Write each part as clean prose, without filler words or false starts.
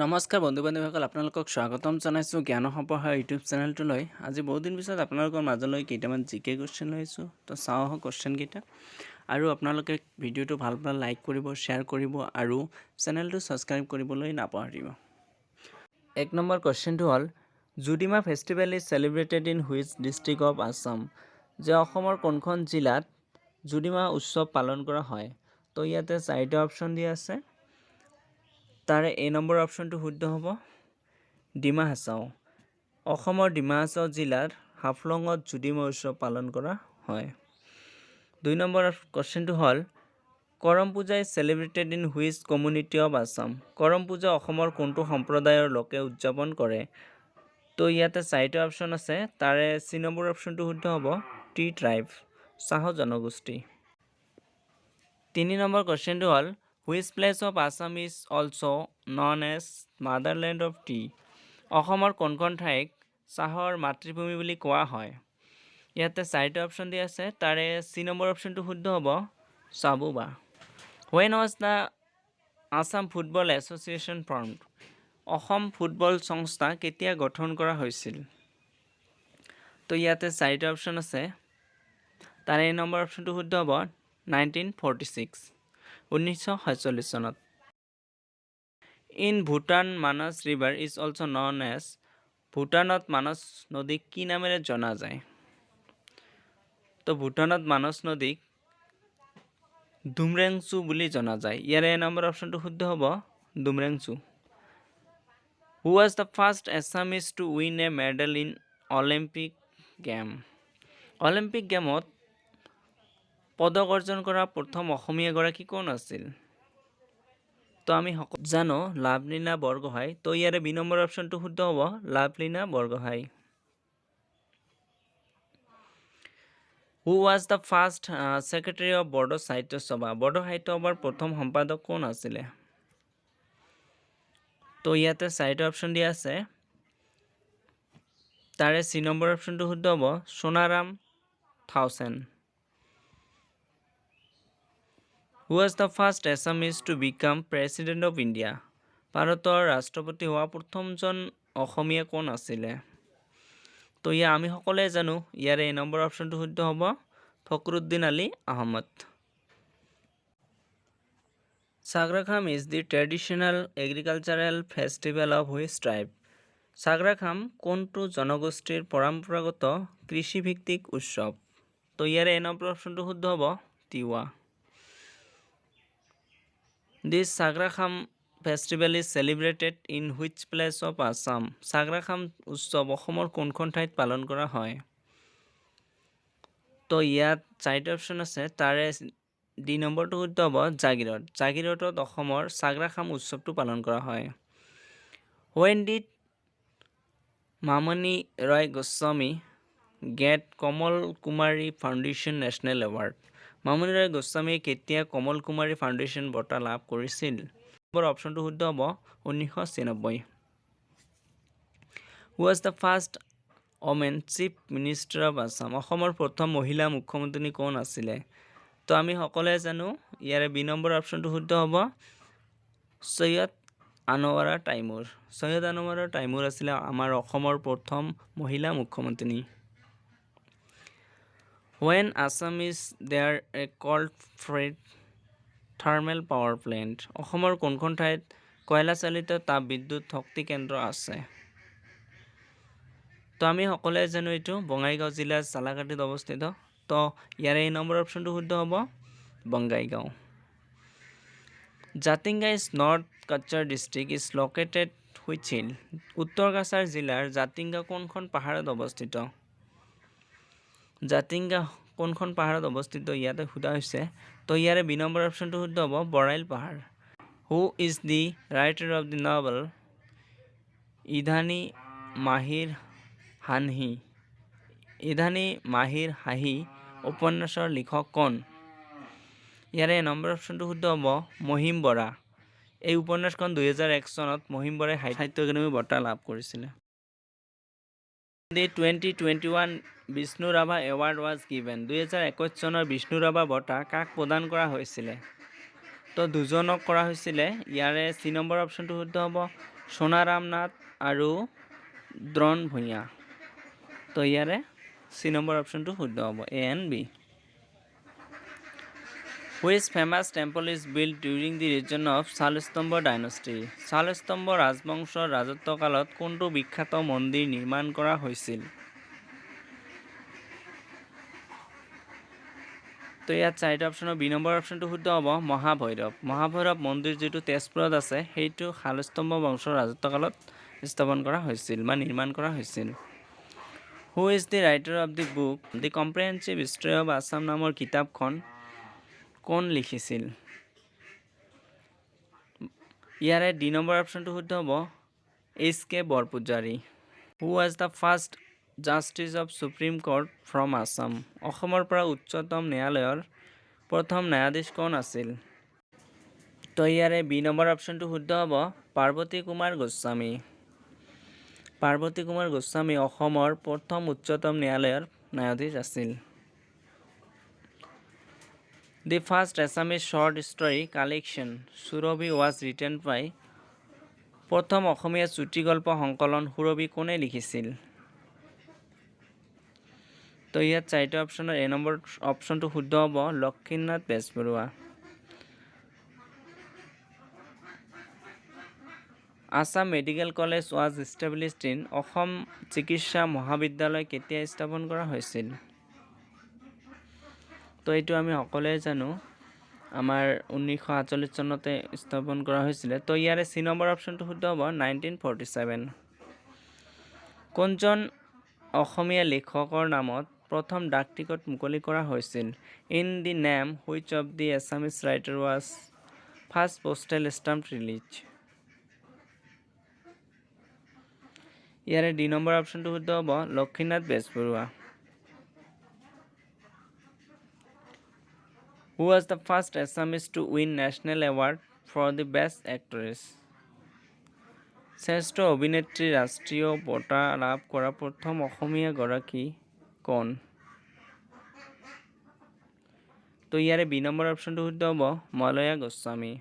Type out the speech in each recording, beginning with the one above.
নমস্কাৰ বন্ধু বান্ধৱীসকল, আপোনালোকক স্বাগতম জনাইছোঁ জ্ঞানসম্প্ৰসাৰ ইউটিউব চেনেলটোলৈ। আজি বহুদিন পিছত আপোনালোকৰ মাজলৈ কেইটামান জিকে কুৱেশ্যন লৈ আহিছোঁ। তো চাওঁ আহক কুৱেশ্যনকেইটা। আৰু আপোনালোকে ভিডিঅ'টো ভাল পালে লাইক কৰিব, শ্বেয়াৰ কৰিব আৰু চেনেলটো ছাবস্ক্ৰাইব কৰিবলৈ নাপাহৰিব। 1 নম্বৰ কুৱেশ্যনটো হ'ল, Judima festival is celebrated in which district of Assam? যে অসমৰ কোনখন জিলাত জুডিমা উৎসৱ পালন কৰা হয়? তো ইয়াতে 4টা অপশ্যন দিয়া আছে। তাৰে এ নম্বৰ অপশ্যনটো শুদ্ধ হ'ব, ডিমা হাছাও। অসমৰ ডিমা হাছাও জিলাৰ হাফলঙত জুডিমা উৎসৱ পালন কৰা হয়। 2 নম্বৰ কুৱেশ্যনটো হ'ল, কৰম পূজা is celebrated in which community of Assam? Karam পূজা অসমৰ কোনটো সম্প্ৰদায়ৰ লোকে উদযাপন কৰে? তো ইয়াতে 4টা অপশ্যন আছে। তাৰে চি নম্বৰ অপশ্যনটো শুদ্ধ হ'ব, টি ট্ৰাইব, চাহ জনগোষ্ঠী। 3 নম্বৰ কুৱেশ্যনটো হ'ল, which place of Assam is also' known as motherland of tea? অসমৰ কোনখন ঠাইক চাহৰ মাতৃভূমি বুলি কোৱা হয়? ইয়াতে 4টা অপশ্যন দিয়া আছে। তাৰে চি নম্বৰ অপশ্যনটো শুদ্ধ হ'ব, Chabua. When was the Assam football association formed? Assam football সংস্থা কেতিয়া গঠন কৰা হৈছিল? তো ইয়াতে 4টা অপশ্যন আছে। তাৰে এ নম্বৰ অপশ্যনটো শুদ্ধ হ'ব, 1946, 1947 চনত। In Bhutan Manas river is also' known as? ভূটানত মানস নদীক কি নামেৰে জনা যায়? তো ভূটানত মানস নদীক দুমৰেংচু বুলি জনা যায়। ইয়াৰে এ নম্বৰ অপশ্যনটো শুদ্ধ হ'ব, দুমৰেংচু। Who was the first Assamese to win a medal in Olympic game? Olympic গেমত পদক অৰ্জন কৰা প্ৰথম অসমীয়াগৰাকী কোন আছিল? তো আমি জানো লাভলীনা বৰগোহাঁই। তো ইয়াৰে বি নম্বৰ অপশ্যনটো শুদ্ধ হ'ব, Lovlina Borgohain. Who was the first secretary of Bodo Sahitya Sabha? Bodo সাহিত্য সভাৰ প্ৰথম সম্পাদক কোন আছিলে? তো ইয়াতে 4টা অপশ্যন দিয়া আছে। তাৰে চি নম্বৰ অপশ্যনটো শুদ্ধ হ'ব, সোনাৰাম থাউচেন। হু was the first Assamese to become president of India? ভাৰতৰ ৰাষ্ট্ৰপতি হোৱা প্ৰথমজন অসমীয়া কোন আছিলে? তো আমি সকলোৱে জানো ইয়াৰে এ নম্বৰ অপশ্যনটো শুদ্ধ হ'ব, Fakhruddin Ali Ahmed. Sagarakham is the traditional agricultural festival of which tribe? Sagarakham কোনটো জনগোষ্ঠীৰ পৰম্পৰাগত কৃষিভিত্তিক উৎসৱ? তো ইয়াৰে এ নম্বৰ অপশ্যনটো শুদ্ধ হ'ব, Tiwa. This Sagarakham festival is celebrated in which place of Assam? Sagarakham উৎসৱ অসমৰ কোনখন ঠাইত পালন কৰা হয়? তো ইয়াত 4টা অপশ্যন আছে। তাৰে ডি নম্বৰটো শুদ্ধ হ'ব, জাগিৰোড। জাগিৰোডত অসমৰ সাগৰাখাম উৎসৱটো পালন কৰা হয়। When did Mamoni Roy Goswami get Kamal Kumari foundation national award? Mamoni Roy গোস্বামীয়ে কেতিয়া কমল কুমাৰী ফাউণ্ডেশ্যন বঁটা লাভ কৰিছিল? অপশ্যনটো শুদ্ধ হ'ব, 1996। হু was the first women chief minister of Assam? অসমৰ প্ৰথম মহিলা মুখ্যমন্ত্ৰী কোন আছিলে? তো আমি সকলোৱে জানো ইয়াৰে বি নম্বৰ অপশ্যনটো শুদ্ধ হ'ব, সৈয়দ আনোৱাৰা টাইমুৰ। সৈয়দ আনোৱাৰা টাইমুৰ আছিলে আমাৰ অসমৰ প্ৰথম মহিলা মুখ্যমন্ত্ৰী। When Assam is there a coal fired thermal power plant? অসমৰ কোনখন ঠাইত কয়লা চালিত তাপ বিদ্যুৎ শক্তি কেন্দ্ৰ আছে? তো আমি সকলোৱে জানো এইটো বঙাইগাঁও জিলাৰ চালাকাটিত অৱস্থিত। তো ইয়াৰে এই নম্বৰ অপশ্যনটো শুদ্ধ হ'ব, Bongaigaon. Jatinga is north Cachar district is located which hill? উত্তৰ কাছাৰ জিলাৰ জাতিংগা কোনখন পাহাৰত অৱস্থিত? জাতিংগা কোনখন পাহাৰত অৱস্থিত ইয়াতে সোধা হৈছে। তো ইয়াৰে বি নম্বৰ অপশ্যনটো শুদ্ধ হ'ব, বৰাইল পাহাৰ। Who is the writer of the novel Idhani Mahir Hanhi? Idhani Mahir Hanhi উপন্যাসৰ লিখক কোন? ইয়াৰে নম্বৰ অপশ্যনটো শুদ্ধ হ'ব, মহিম বৰা। এই উপন্যাসখন 2001 চনত মহিম বৰাই সাহিত্য একাডেমী বঁটা লাভ কৰিছিলে। The 2021 Bishnu Rabha award was given? 2021 চনৰ বিষ্ণু ৰাভা বঁটা কাক প্ৰদান কৰা হৈছিলে? তো দুজনক কৰা হৈছিলে। ইয়াৰে চি নম্বৰ অপশ্যনটো শুদ্ধ হ'ব, সোণাৰাম নাথ আৰু দ্ৰোণ ভূঞা। তো ইয়াৰে চি নম্বৰ অপশ্যনটো শুদ্ধ হ'ব, A and B. Which famous temple is built during the reign of Salastambha dynasty? Salastambha ৰাজবংশৰ ৰাজত্বকালত কোনটো বিখ্যাত মন্দিৰ নিৰ্মাণ কৰা হৈছিল? তো ইয়াত চাৰিটা অপশ্যনৰ বি নম্বৰ অপশ্যনটো শুদ্ধ হ'ব, মহাভৈৰৱ। মহাভৈৰৱ মন্দিৰ যিটো তেজপুৰত আছে সেইটো শালস্তম্ভ বংশৰ ৰাজত্বকালত স্থাপন কৰা হৈছিল বা নিৰ্মাণ কৰা হৈছিল। হু is the writer of the book the comprehensive history of Assam নামৰ কিতাপখন কোন লিখিছিল? ইয়াৰে ডি নম্বৰ অপশ্যনটো শুদ্ধ হ'ব, H.K. Borpujari. Who was the first justice of supreme court from Assam? অসমৰ পৰা উচ্চতম ন্যায়ালয়ৰ প্ৰথম ন্যায়াধীশ কোন আছিল? তো ইয়াৰে বি নম্বৰ অপশ্যনটো শুদ্ধ হ'ব, পাৰ্বতী কুমাৰ গোস্বামী। পাৰ্বতী কুমাৰ গোস্বামী অসমৰ প্ৰথম উচ্চতম ন্যায়ালয়ৰ ন্যায়াধীশ আছিল। The first Assamese short story collection Surabhi was written by প্ৰথম অসমীয়া চুটিগল্প সংকলন সুৰভি কোনে লিখিছিল? তো ইয়াত চাৰিটা অপশ্যনৰ এ নম্বৰ অপশ্যনটো শুদ্ধ হ'ব, Lakshminath Bezbaroa. Assam medical college was established in Assam চিকিৎসা মহাবিদ্যালয় কেতিয়া স্থাপন কৰা হৈছিল? তো এইটো আমি সকলোৱে জানো, আমাৰ 1948 চনতে স্থাপন কৰা হৈছিলে। তো ইয়াৰে চি নম্বৰ অপশ্যনটো শুদ্ধ হ'ব, 1947। কোনজন অসমীয়া লেখকৰ নামত প্ৰথম ডাক টিকট মুকলি কৰা হৈছিল? In the name which of the Assamese writer was first postal stamp release? ইয়াৰে ডি নম্বৰ অপশ্যনটো শুদ্ধ হ'ব, Lakshminath Bezbaroa. Who was the first Assamese to win National Award for the Best Actress? শ্ৰেষ্ঠ অভিনেত্ৰী ৰাষ্ট্ৰীয় বঁটা লাভ কৰা প্ৰথম অসমীয়া গৰাকী কোন? তো ইয়াৰে বি নম্বৰ অপশ্যনটো শুদ্ধ হ'ব, মলয়া গোস্বামী।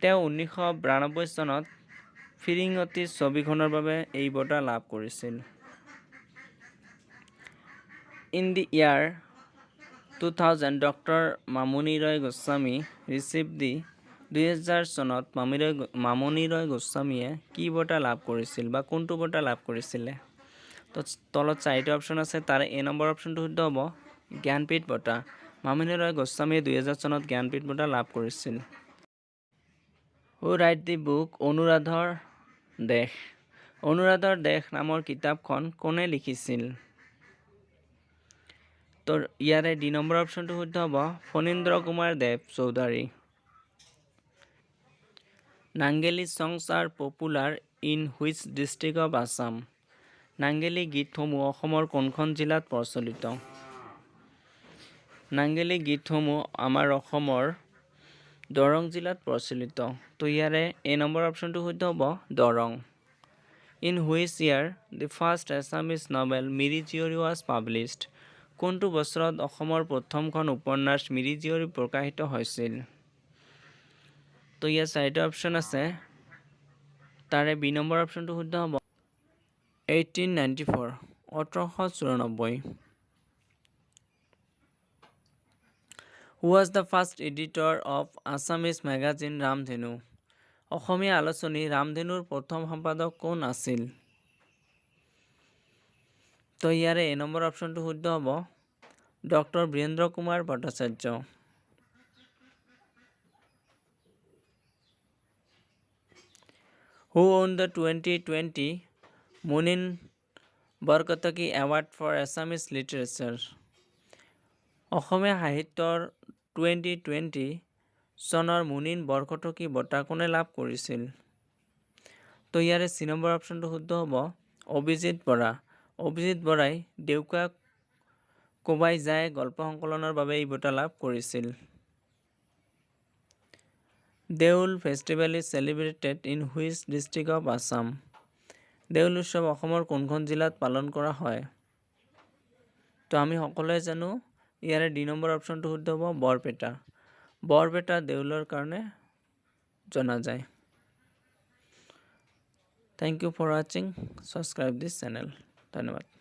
তেওঁ 1992 চনত ফিৰিঙতি ছবিখনৰ বাবে এই বঁটা লাভ কৰিছিল। In the year 2000 doctor Mamoni Roy Goswami receive the 2000 চনত মামণি ৰয় গোস্বামীয়ে কি বঁটা লাভ কৰিছিল বা কোনটো বঁটা লাভ কৰিছিলে? তো তলত চাৰিটা অপশ্যন আছে, তাৰে এ নম্বৰ অপশ্যনটো শুদ্ধ হ'ব, জ্ঞানপীঠ বঁটা। মামণি ৰয় গোস্বামীয়ে 2000 চনত জ্ঞানপীঠ বঁটা লাভ কৰিছিল। হু ৰাইট দি বুক অনুৰাধৰ দেশ? অনুৰাধৰ দেশ নামৰ কিতাপখন কোনে লিখিছিল? তো ইয়াৰে ডি নম্বৰ অপশ্যনটো শুদ্ধ হ'ব, ফণীন্দ্ৰ কুমাৰ দেৱ Choudhury. নাংগেলি songs are popular in which district of Assam? নাংগেলি গীতসমূহ অসমৰ কোনখন জিলাত প্ৰচলিত? নাংগেলি গীতসমূহ আমাৰ অসমৰ দৰং জিলাত প্ৰচলিত। তো ইয়াৰে এ নম্বৰ অপশ্যনটো শুদ্ধ হ'ব, Darrang. In which year the first Assamese novel Miri Jiyori was published? কোনটো বছৰত অসমৰ প্ৰথমখন উপন্যাস মিৰি জীয়ৰী প্ৰকাশিত হৈছিল? তো ইয়াৰ চাৰিটা অপশ্যন আছে, তাৰে বি নম্বৰ অপশ্যনটো শুদ্ধ হ'ব, 1894 1894। Who was the first editor of Assamese magazine Ramdhenu? অসমীয়া আলোচনী ৰামধেনুৰ প্ৰথম সম্পাদক কোন আছিল? তো ইয়াৰে এ নম্বৰ অপশ্যনটো শুদ্ধ হ'ব, doctor Birendra Kumar Bhattacharya. Who won the 2020 Munin Barkotoki award for Assamese literature? অসমীয়া সাহিত্যৰ 2020 চনৰ মুনিন বৰকটকী বঁটা কোনে লাভ কৰিছিল? তো ইয়াৰে চি নম্বৰ অপশ্যনটো শুদ্ধ হ'ব, অভিজিত বৰা। অভিজিত বৰাই দেউকা কোবাই যায় গল্প সংকলনৰ বাবে এই বঁটা লাভ কৰিছিল। Deul festival is celebrated in which district of Assam? Deul উৎসৱ অসমৰ কোনখন জিলাত পালন কৰা হয়? তো আমি সকলোৱে জানো, ইয়াৰে ডি নম্বৰ অপশ্যনটো শুদ্ধ হ'ব, বৰপেটা। বৰপেটা দেউলৰ কাৰণে জনা যায়। Thank you for watching. Subscribe this channel. ধন্যবাদ।